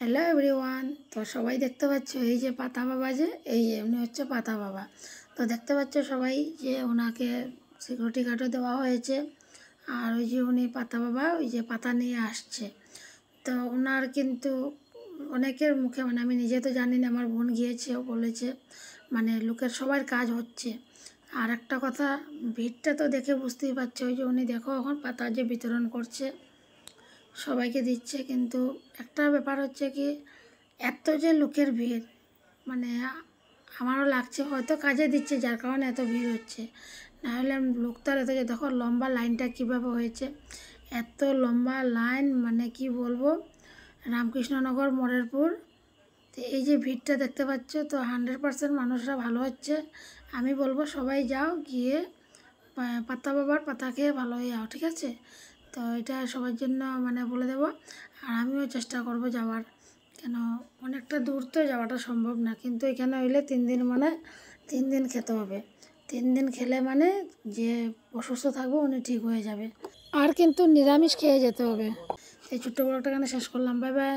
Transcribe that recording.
Hello everyone. তো সবাই দেখতে পাচ্ছ এই যে পাতা বাবা, যে এই যে উনি হচ্ছে পাতা বাবা। তো দেখতে পাচ্ছ সবাই যে ওনাকে সিকিউরিটি গার্ডও দেওয়া হয়েছে। আর ওই যে উনি পাতা বাবা ওই যে পাতা নিয়ে আসছে। তো ওনার কিন্তু অনেকের মুখে, মানে আমি নিজে তো জানি না, আমার বোন গিয়েছে, ও বলেছে মানে লোকের সবার কাজ হচ্ছে। আর একটা কথা, ভিড়টা তো দেখে বুঝতেই পারছো, ওই যে উনি দেখো এখন পাতা যে বিতরণ করছে, সবাইকে দিচ্ছে। কিন্তু একটা ব্যাপার হচ্ছে কি, এত যে লোকের ভিড়, মানে আমারও লাগছে হয়তো কাজে দিচ্ছে যার কারণে এত ভিড় হচ্ছে, নাহলে লোক তো আর এত, যে দেখো লম্বা লাইনটা কীভাবে হয়েছে, এত লম্বা লাইন, মানে কি বলবো, রামকৃষ্ণনগর মরেরপুর। তো এই যে ভিড়টা দেখতে পাচ্ছ, তো 100% মানুষরা ভালো হচ্ছে। আমি বলবো সবাই যাও, গিয়ে পাতা বাবার পাতা খেয়ে ভালো হয়ে যাও, ঠিক আছে? তো এটা সবার জন্য মানে বলে দেবো। আর আমিও চেষ্টা করব যাওয়ার, কেন অনেকটা দূর তো যাওয়াটা সম্ভব না, কিন্তু এখানে হইলে 3 দিন, মানে 3 দিন খেতে হবে। 3 দিন খেলে মানে যে অসুস্থ থাকবে উনি ঠিক হয়ে যাবে। আর কিন্তু নিরামিষ খেয়ে যেতে হবে। এই ছোট্ট ব্লগটা এখানে শেষ করলাম, বাই বাই।